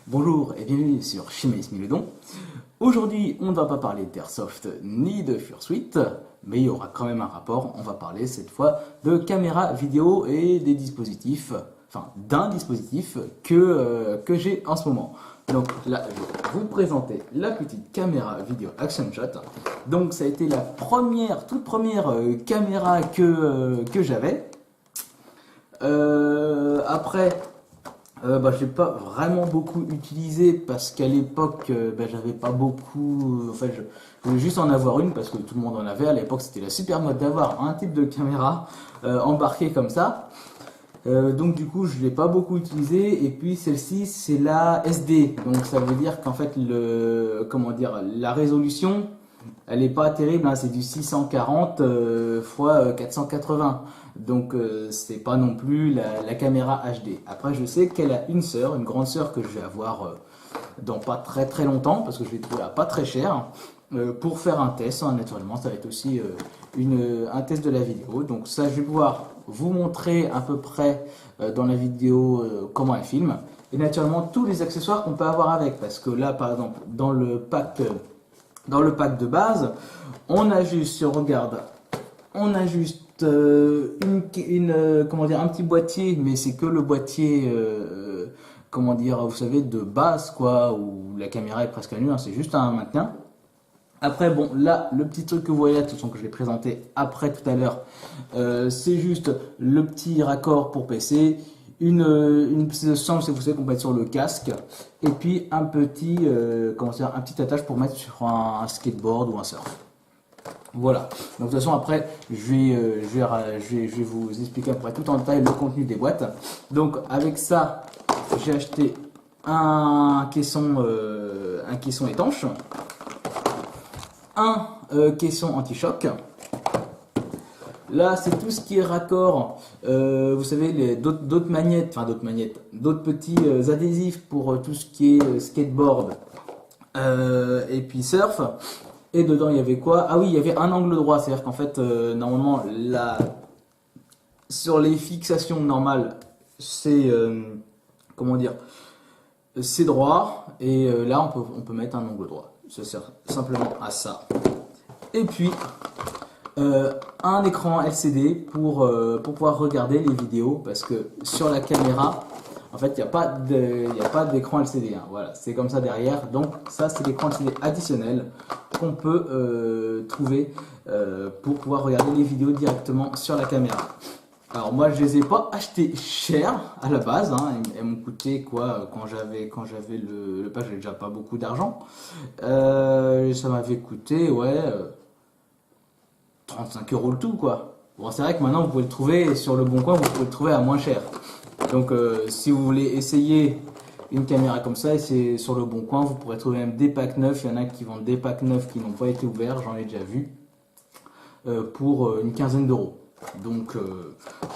Bonjour et bienvenue sur Chiméis Miledon. Aujourd'hui, on ne va pas parler d'Airsoft ni de Fursuit, mais il y aura quand même un rapport. On va parler cette fois de caméra vidéo et des dispositifs, enfin d'un dispositif que j'ai en ce moment. Donc là, je vais vous présenter la petite caméra vidéo Action Shot. Donc ça a été la toute première caméra que j'avais. Après, je l'ai pas vraiment beaucoup utilisé parce qu'à l'époque, j'avais pas beaucoup. En fait, je voulais juste en avoir une parce que tout le monde en avait. À l'époque, c'était la super mode d'avoir un type de caméra embarquée comme ça. Donc du coup, je l'ai pas beaucoup utilisé. Et puis celle-ci, c'est la SD. Donc ça veut dire qu'en fait, la résolution, elle est pas terrible, hein, c'est du 640 x 480. Donc c'est pas non plus la caméra HD. Après je sais qu'elle a une sœur, une grande sœur que je vais avoir dans pas très très longtemps parce que je l'ai trouvée à pas très cher pour faire un test. Hein, naturellement ça va être aussi un test de la vidéo. Donc ça je vais pouvoir vous montrer à peu près dans la vidéo comment elle filme. Et naturellement tous les accessoires qu'on peut avoir avec. Parce que là par exemple dans le pack de base, on a juste, si on regarde, on a juste un petit boîtier, mais c'est que le boîtier, vous savez, de base, quoi, où la caméra est presque à nu, hein, c'est juste un maintien. Après, bon, là, le petit truc que vous voyez, de toute façon, que je l'ai présenté après tout à l'heure, c'est juste le petit raccord pour PC, une petite chambre, si vous savez, qu'on peut mettre sur le casque, et puis un petit attache pour mettre sur un skateboard ou un surf. Voilà. Donc de toute façon après, je vais vous expliquer après tout en détail le contenu des boîtes. Donc avec ça, j'ai acheté un caisson étanche, un caisson anti-choc. Là, c'est tout ce qui est raccord. Vous savez, d'autres petits adhésifs pour tout ce qui est skateboard et puis surf. Et dedans, il y avait quoi? Ah oui, il y avait un angle droit. C'est-à-dire qu'en fait, normalement, sur les fixations normales, c'est c'est droit. Et là, on peut mettre un angle droit. Ça sert simplement à ça. Et puis, un écran LCD pour pouvoir regarder les vidéos. Parce que sur la caméra, en fait, il n'y a pas d'écran LCD. Hein. Voilà, c'est comme ça derrière. Donc, ça, c'est l'écran LCD additionnel qu'on peut trouver pour pouvoir regarder les vidéos directement sur la caméra. Alors, moi, je les ai pas achetés cher à la base. Hein. Elles m'ont coûté quoi quand j'avais le pack, j'avais déjà pas beaucoup d'argent. Ça m'avait coûté, 35 € le tout, quoi. Bon, c'est vrai que maintenant, vous pouvez le trouver sur le bon coin, vous pouvez le trouver à moins cher. Donc si vous voulez essayer une caméra comme ça, c'est sur le bon coin, vous pourrez trouver même des packs neufs. Il y en a qui vendent des packs neufs qui n'ont pas été ouverts, j'en ai déjà vu, pour une quinzaine d'euros. Donc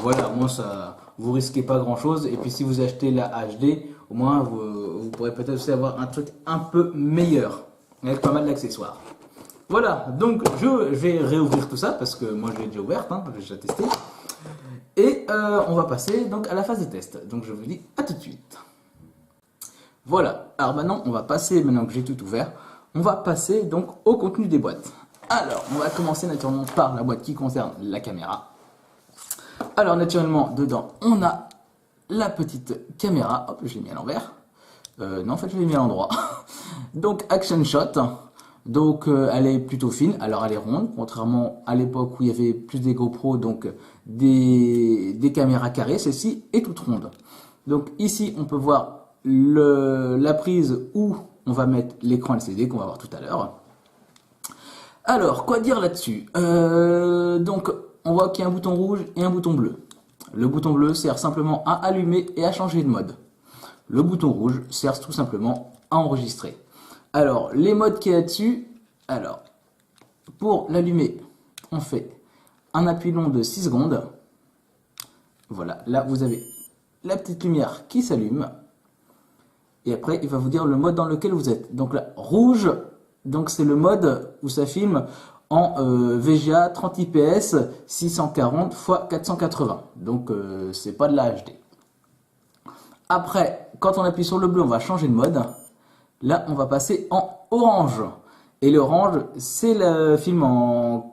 voilà, au moins ça, vous risquez pas grand chose. Et puis si vous achetez la HD, au moins vous pourrez peut-être aussi avoir un truc un peu meilleur, avec pas mal d'accessoires. Voilà, donc je vais réouvrir tout ça parce que moi je l'ai déjà ouverte, hein, j'ai déjà testé. Et on va passer donc à la phase de test. Donc je vous dis à tout de suite. Voilà, alors maintenant on va passer, maintenant que j'ai tout ouvert, on va passer donc au contenu des boîtes. Alors on va commencer naturellement par la boîte qui concerne la caméra. Alors naturellement dedans on a la petite caméra, hop je l'ai mis à l'envers. Non en fait je l'ai mis à l'endroit. Donc Action Shot. Donc elle est plutôt fine, alors elle est ronde, contrairement à l'époque où il y avait plus des GoPro, donc des caméras carrées, celle-ci est toute ronde. Donc ici on peut voir la prise où on va mettre l'écran LCD qu'on va voir tout à l'heure. Alors quoi dire là-dessus, donc on voit qu'il y a un bouton rouge et un bouton bleu. Le bouton bleu sert simplement à allumer et à changer de mode. Le bouton rouge sert tout simplement à enregistrer. Alors, les modes qu'il y a dessus, alors, pour l'allumer, on fait un appui long de 6 secondes. Voilà, là vous avez la petite lumière qui s'allume. Et après, il va vous dire le mode dans lequel vous êtes. Donc là, rouge, donc c'est le mode où ça filme en VGA 30 IPS 640 x 480. Donc, c'est pas de la HD. Après, quand on appuie sur le bleu, on va changer de mode. Là, on va passer en orange. Et l'orange, c'est le film en...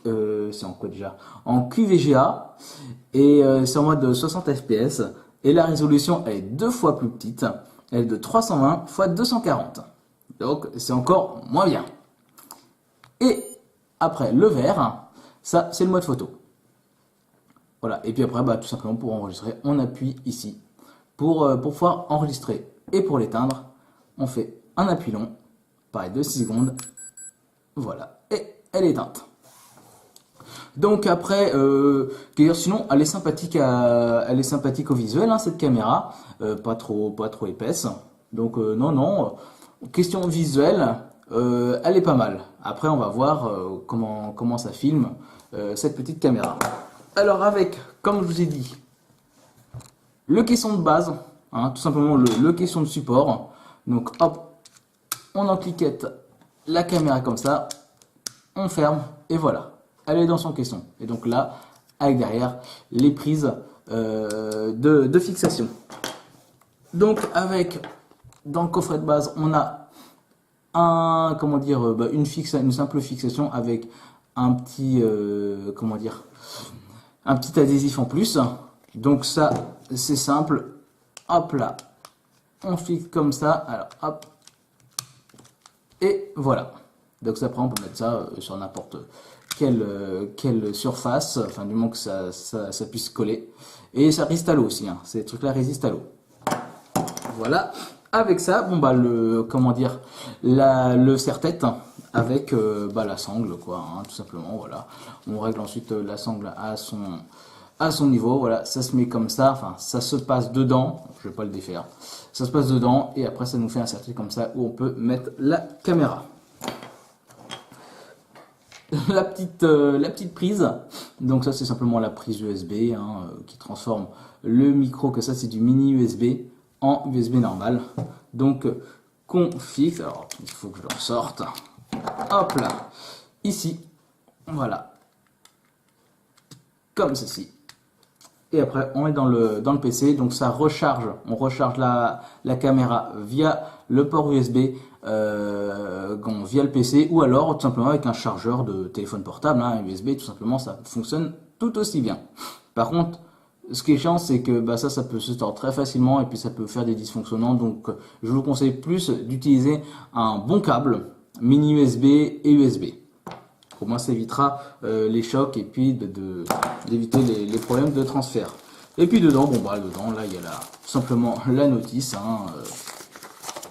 c'est en quoi déjà? En QVGA. Et c'est en mode 60 fps. Et la résolution, elle est 2 fois plus petite. Elle est de 320 x 240. Donc, c'est encore moins bien. Et après, le vert, ça, c'est le mode photo. Voilà. Et puis après, bah, tout simplement, pour enregistrer, on appuie ici pour pouvoir enregistrer. Et pour l'éteindre, on fait un appui long, pareil, de 6 secondes. Voilà. Et elle est éteinte. Donc après, sinon, elle est sympathique au visuel, hein, cette caméra, pas trop épaisse. Donc non, question visuelle, elle est pas mal. Après, on va voir comment ça filme cette petite caméra. Alors avec, comme je vous ai dit, le caisson de base, hein, tout simplement le caisson de support. Donc hop, on en cliquette la caméra comme ça, on ferme et voilà. Elle est dans son caisson. Et donc là, avec derrière les prises de fixation. Donc dans le coffret de base, on a une simple fixation avec un petit un petit adhésif en plus. Donc ça, c'est simple. Hop là, on fixe comme ça. Alors hop, et voilà. Donc ça prend, on peut mettre ça sur n'importe quelle surface, enfin du moment que ça puisse coller. Et ça résiste à l'eau aussi, hein. Ces trucs-là résistent à l'eau. Voilà. Avec ça, bon bah le serre-tête avec la sangle, quoi, hein, tout simplement. Voilà. On règle ensuite la sangle à son niveau. Voilà, ça se met comme ça. Enfin, ça se passe dedans. Je vais pas le défaire. Ça se passe dedans et après ça nous fait un serre-tête comme ça où on peut mettre la caméra. La petite prise, donc ça c'est simplement la prise USB hein, qui transforme le micro, que ça c'est du mini USB en USB normal. Donc qu'on fixe, alors il faut que je le ressorte, hop là, ici, voilà, comme ceci. Et après on est dans le PC, donc ça recharge, on recharge la caméra via le port USB, via le PC, ou alors tout simplement avec un chargeur de téléphone portable, hein, USB, tout simplement ça fonctionne tout aussi bien. Par contre, ce qui est chiant, c'est que ça peut se tordre très facilement et puis ça peut faire des dysfonctionnements, donc je vous conseille plus d'utiliser un bon câble mini USB et USB. Au moins ça évitera les chocs et puis d'éviter les problèmes de transfert. Et puis dedans, dedans là il y a simplement la notice, hein,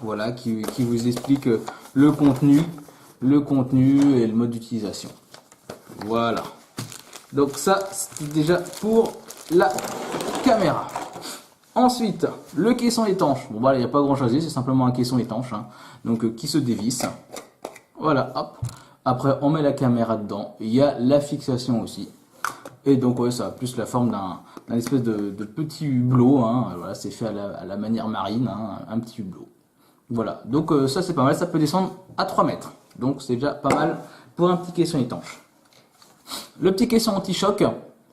voilà, qui vous explique le contenu et le mode d'utilisation. Voilà. Donc ça c'est déjà pour la caméra. Ensuite, le caisson étanche. Bon il n'y a pas grand chose, c'est simplement un caisson étanche, hein, donc qui se dévisse. Voilà, hop. Après, on met la caméra dedans. Il y a la fixation aussi. Et donc, ouais, ça a plus la forme d'un espèce de petit hublot. Hein. Voilà, c'est fait à la manière marine, hein, un petit hublot. Voilà, donc ça c'est pas mal. Ça peut descendre à 3 mètres. Donc, c'est déjà pas mal pour un petit caisson étanche. Le petit caisson anti-choc.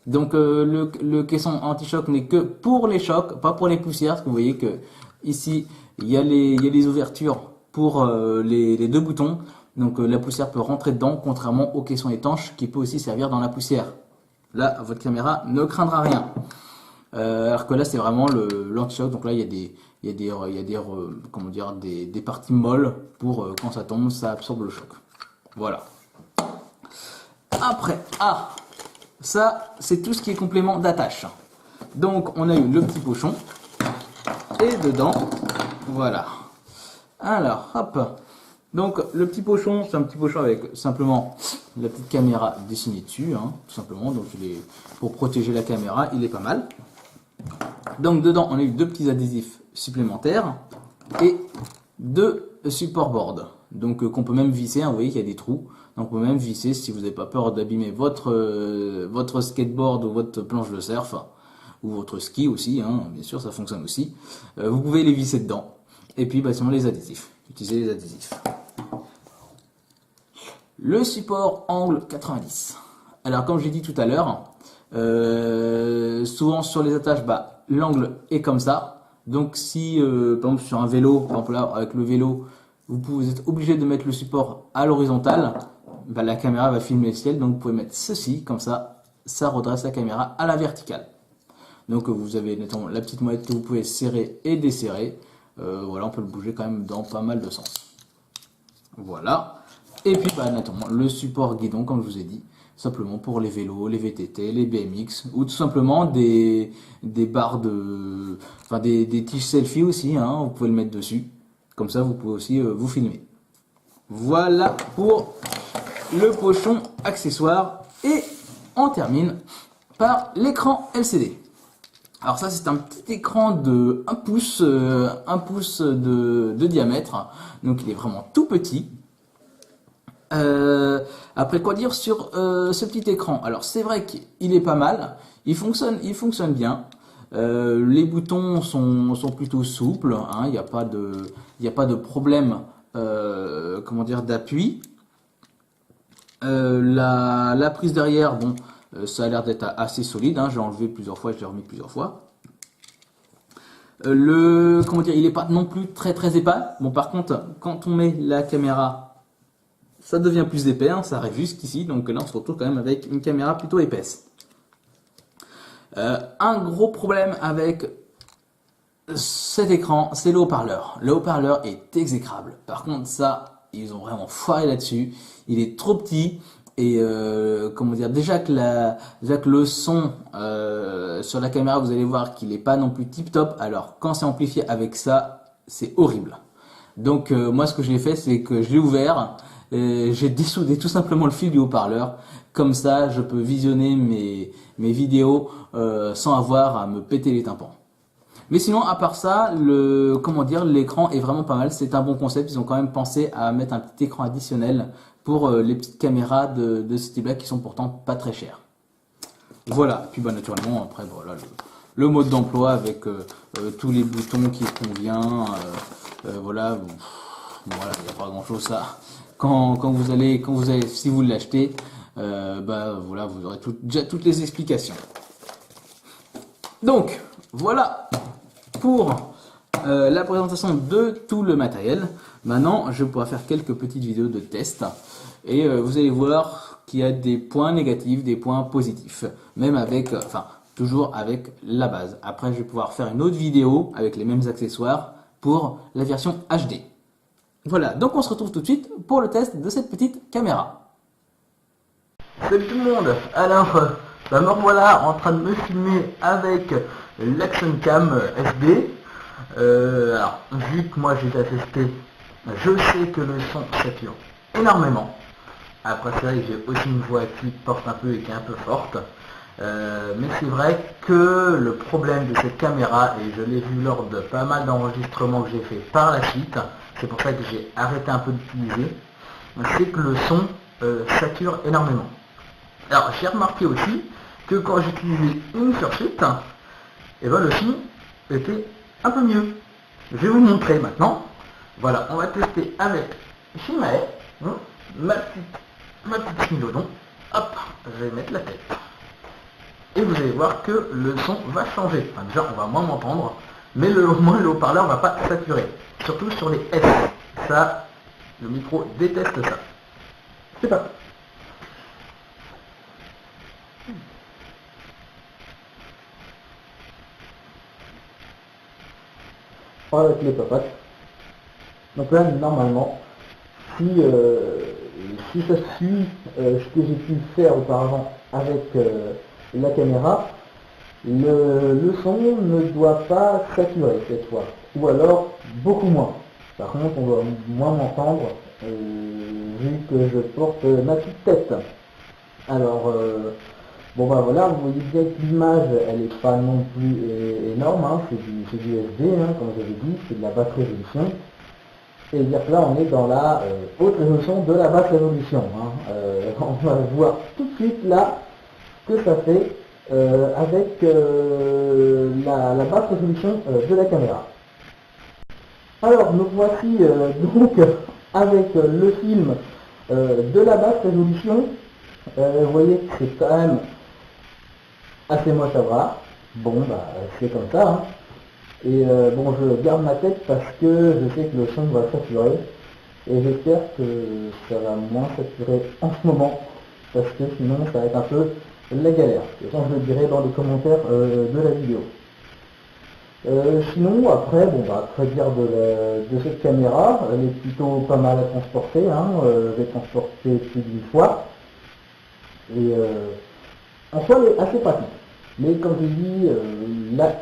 Donc, le caisson anti-choc n'est que pour les chocs, pas pour les poussières. Parce que vous voyez que ici, il y a les ouvertures pour les deux boutons. Donc la poussière peut rentrer dedans, contrairement au caisson étanche qui peut aussi servir dans la poussière. Là, votre caméra ne craindra rien. Alors que là, c'est vraiment l'anti-choc. Donc là, il y a des parties molles pour quand ça tombe, ça absorbe le choc. Voilà. Après, ça, c'est tout ce qui est complément d'attache. Donc, on a eu le petit pochon. Et dedans, voilà. Alors, hop. Donc le petit pochon, c'est un petit pochon avec simplement la petite caméra dessinée dessus, hein, tout simplement. Donc pour protéger la caméra, il est pas mal. Donc dedans, on a eu 2 petits adhésifs supplémentaires et 2 support boards. Donc qu'on peut même visser, hein, vous voyez qu'il y a des trous. Donc on peut même visser si vous n'avez pas peur d'abîmer votre skateboard ou votre planche de surf ou votre ski aussi, hein, bien sûr, ça fonctionne aussi. Vous pouvez les visser dedans. Et puis sinon les adhésifs. Utilisez les adhésifs. Le support angle 90. Alors comme j'ai dit tout à l'heure, souvent sur les attaches, l'angle est comme ça. Donc si par exemple sur un vélo, par exemple là avec le vélo, vous êtes obligé de mettre le support à l'horizontale, bah, la caméra va filmer le ciel, donc vous pouvez mettre ceci, comme ça redresse la caméra à la verticale. Donc vous avez notamment la petite molette que vous pouvez serrer et desserrer. Voilà, on peut le bouger quand même dans pas mal de sens. Voilà. Et puis bah, notamment le support guidon, comme je vous ai dit, simplement pour les vélos, les VTT, les BMX, ou tout simplement des barres de... Enfin des tiges selfie aussi, hein, vous pouvez le mettre dessus. Comme ça, vous pouvez aussi vous filmer. Voilà pour le pochon accessoire. Et on termine par l'écran LCD. Alors ça, c'est un petit écran de 1 pouce, de diamètre. Donc il est vraiment tout petit. Après, quoi dire sur ce petit écran? Alors c'est vrai qu'il est pas mal. Il fonctionne bien. Les boutons sont plutôt souples, hein, il n'y a pas de problème comment dire d'appui. La prise derrière, bon, ça a l'air d'être assez solide, hein, j'ai enlevé plusieurs fois, je l'ai remis plusieurs fois. Comment dire, il n'est pas non plus très très épais. Bon, par contre, quand on met la caméra, ça devient plus épais, hein, ça arrive jusqu'ici, donc là on se retrouve quand même avec une caméra plutôt épaisse. Un gros problème avec cet écran, c'est le haut-parleur. Le haut-parleur est exécrable. Par contre, ça, ils ont vraiment foiré là-dessus. Il est trop petit et comment dire, déjà que le son sur la caméra, vous allez voir qu'il n'est pas non plus tip-top. Alors, quand c'est amplifié avec ça, c'est horrible. Donc, moi, ce que j'ai fait, c'est que je l'ai ouvert. J'ai dessoudé tout simplement le fil du haut-parleur. Comme ça, je peux visionner mes vidéos sans avoir à me péter les tympans. Mais sinon, à part ça, comment dire, l'écran est vraiment pas mal. C'est un bon concept. Ils ont quand même pensé à mettre un petit écran additionnel pour les petites caméras de ce type-là qui sont pourtant pas très chères. Voilà. Et puis bah, naturellement, après, voilà, le mode d'emploi avec tous les boutons qui convient. Voilà. Voilà, il n'y a pas grand-chose ça. Quand vous allez, si vous l'achetez, bah voilà, vous aurez déjà toutes les explications. Donc, voilà pour la présentation de tout le matériel. Maintenant, je pourrai faire quelques petites vidéos de test et vous allez voir qu'il y a des points négatifs, des points positifs, même avec, enfin, toujours avec la base. Après, je vais pouvoir faire une autre vidéo avec les mêmes accessoires pour la version HD. Voilà, donc on se retrouve tout de suite pour le test de cette petite caméra. Salut tout le monde. Alors, me revoilà en train de me filmer avec l'Action Cam SD. Alors, vu que moi j'ai déjà testé, je sais que le son sature énormément. Après, c'est vrai que j'ai aussi une voix qui porte un peu et qui est un peu forte. Mais c'est vrai que le problème de cette caméra, et je l'ai vu lors de pas mal d'enregistrements que j'ai fait par la suite, c'est pour ça que j'ai arrêté un peu d'utiliser, c'est que le son sature énormément. Alors j'ai remarqué aussi que quand j'utilisais une suite, et ben le son était un peu mieux. Je vais vous montrer maintenant. Voilà, on va tester avec Shimae, ma petite Smilodon. Hop, je vais mettre la tête. Et vous allez voir que le son va changer. Enfin, déjà, on va moins m'entendre, mais au moins le haut-parleur va pas saturer. Surtout sur les S. Ça, le micro déteste ça. C'est pas. Avec les papates. Donc là, normalement, si ça suit ce que j'ai pu faire auparavant avec la caméra, le son ne doit pas saturer cette fois, ou alors beaucoup moins. Par contre, on doit moins m'entendre vu que je porte ma petite tête. Alors, bon bah voilà, vous voyez bien que l'image, elle n'est pas non plus énorme, hein, c'est du SD, hein, comme j'avais dit, c'est de la basse résolution. Et dire que là, on est dans la haute résolution de la basse résolution. Hein. On va voir tout de suite là ce que ça fait avec la basse résolution de la caméra. Alors, nous voici donc avec le film de la basse résolution. Vous voyez que c'est quand même assez moche à voir. Bon, bah, c'est comme ça. Hein. Et bon, je garde ma tête parce que je sais que le son va saturer. Et j'espère que ça va moins saturer en ce moment. Parce que sinon, ça va être un peu la galère. Et ça, je le dirai dans les commentaires de la vidéo. Sinon, après, bon, bah, après dire de cette caméra, elle est plutôt pas mal à transporter. Hein. Je l'ai transportée plus d'une fois. Et en soi, elle est assez pratique. Mais comme je dis, la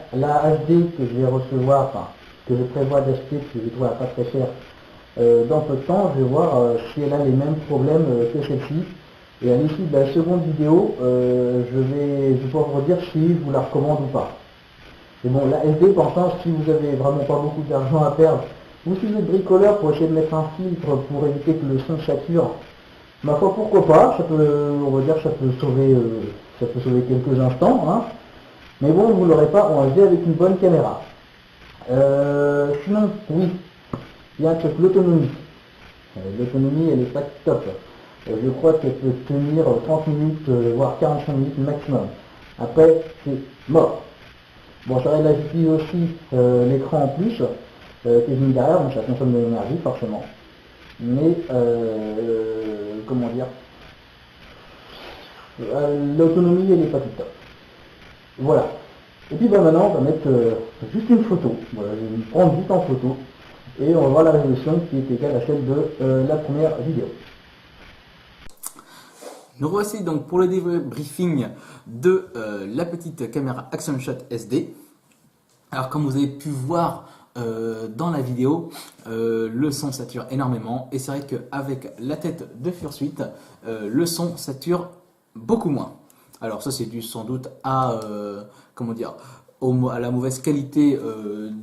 HD que je vais recevoir, enfin, que je prévois d'acheter, que je trouve pas très cher, dans peu de temps, je vais voir si elle a les mêmes problèmes que celle-ci. Et à l'issue de la seconde vidéo, je vais pouvoir vous dire si je vous la recommande ou pas. Et bon, la SD, par contre, si vous avez vraiment pas beaucoup d'argent à perdre, ou si vous êtes bricoleur pour essayer de mettre un filtre pour éviter que le son sature, ma foi, pourquoi pas, ça peut, on va dire, ça peut sauver quelques instants, hein. Mais bon, vous l'aurez pas en HD avec une bonne caméra. Sinon, oui, il y a un truc, l'autonomie. L'autonomie, elle est pas top. Je crois qu'elle peut tenir 30 minutes, voire 45 minutes maximum. Après, c'est mort. Bon, ça va, là, j'utilise aussi l'écran en plus, que j'ai mis derrière, donc ça consomme de l'énergie, forcément. Mais, comment dire, l'autonomie, elle est pas tout top. Voilà. Et puis bah, maintenant, on va mettre juste une photo. Voilà, je vais me prendre juste en photo. Et on va voir la résolution qui est égale à celle de la première vidéo. Nous voici donc pour le débriefing de la petite caméra Action Shot SD. Alors comme vous avez pu voir dans la vidéo, le son sature énormément et c'est vrai qu'avec la tête de Fursuit, le son sature beaucoup moins. Alors ça c'est dû sans doute à, comment dire, à la mauvaise qualité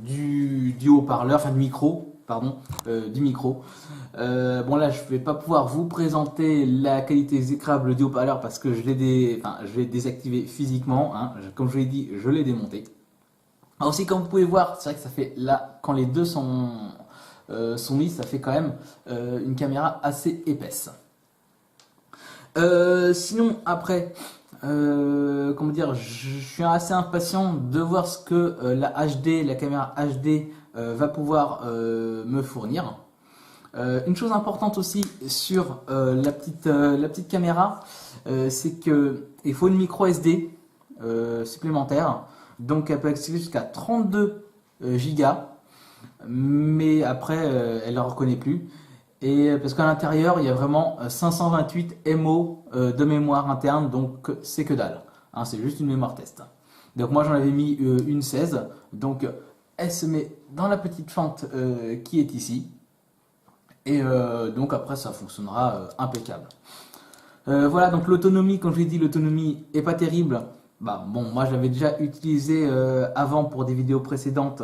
du haut-parleur, enfin du micro, pardon, du micro. Bon là je vais pas pouvoir vous présenter la qualité exécrable du haut-parleur parce que je l'ai désactivé physiquement, hein. Comme je vous l'ai dit, je l'ai démonté. Alors aussi comme vous pouvez voir, c'est vrai que ça fait là, quand les deux sont mis, ça fait quand même une caméra assez épaisse. Sinon après, comment dire, je suis assez impatient de voir ce que la caméra HD va pouvoir me fournir. Une chose importante aussi sur la petite caméra, c'est qu'il faut une micro SD supplémentaire. Donc elle peut accéder jusqu'à 32 gigas, mais après elle ne la reconnaît plus. Et parce qu'à l'intérieur il y a vraiment 528 MO de mémoire interne, donc c'est que dalle. Hein, c'est juste une mémoire test. Donc moi j'en avais mis une 16, donc elle se met dans la petite fente qui est ici. Et donc après ça fonctionnera impeccable. Voilà, donc l'autonomie, comme je l'ai dit, l'autonomie est pas terrible. Bah bon, moi je l'avais déjà utilisé avant pour des vidéos précédentes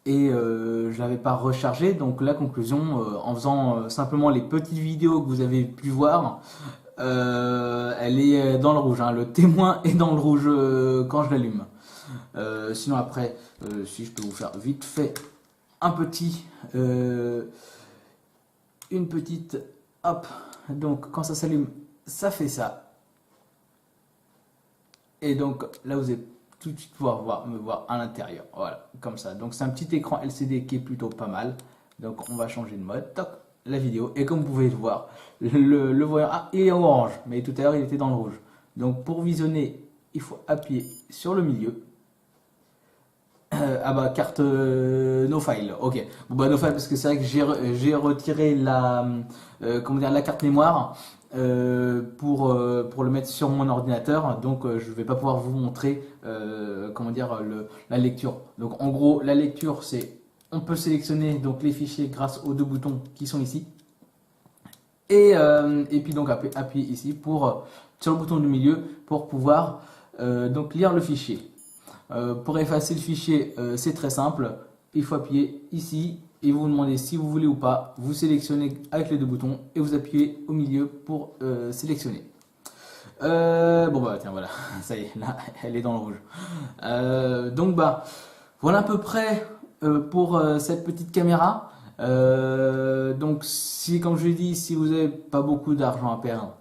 et je l'avais pas rechargé. Donc la conclusion, en faisant simplement les petites vidéos que vous avez pu voir, elle est dans le rouge, hein. Le témoin est dans le rouge quand je l'allume. Sinon après, si je peux vous faire vite fait un petit, une petite, hop, donc quand ça s'allume, ça fait ça. Et donc là vous allez tout de suite pouvoir me voir à l'intérieur, voilà, comme ça. Donc c'est un petit écran LCD qui est plutôt pas mal. Donc on va changer de mode, toc, la vidéo. Et comme vous pouvez le voir, le voyant, ah, il est en orange, mais tout à l'heure il était dans le rouge. Donc pour visionner, il faut appuyer sur le milieu. Ah bah carte no file, ok. Bon bah no file parce que c'est vrai que j'ai retiré comment dire, la carte mémoire pour le mettre sur mon ordinateur, donc je vais pas pouvoir vous montrer comment dire la lecture. Donc en gros la lecture c'est, on peut sélectionner donc les fichiers grâce aux deux boutons qui sont ici. Et puis donc appuyer ici sur le bouton du milieu pour pouvoir donc lire le fichier. Pour effacer le fichier, c'est très simple. Il faut appuyer ici et vous demandez si vous voulez ou pas. Vous sélectionnez avec les deux boutons et vous appuyez au milieu pour sélectionner. Bon bah tiens voilà, ça y est, là elle est dans le rouge. Donc bah voilà à peu près pour cette petite caméra. Donc si, comme je l'ai dit, si vous n'avez pas beaucoup d'argent à perdre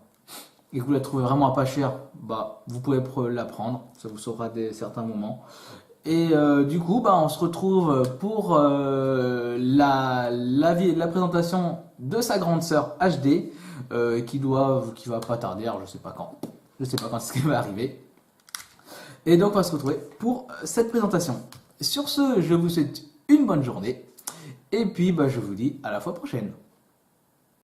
et que vous la trouvez vraiment à pas cher, bah vous pouvez la prendre, ça vous sauvera certains moments. Et du coup, bah, on se retrouve pour la présentation de sa grande sœur HD qui va pas tarder, alors je sais pas quand. Je sais pas quand c'est ce qui va arriver. Et donc on va se retrouver pour cette présentation. Sur ce, je vous souhaite une bonne journée. Et puis bah, je vous dis à la fois prochaine.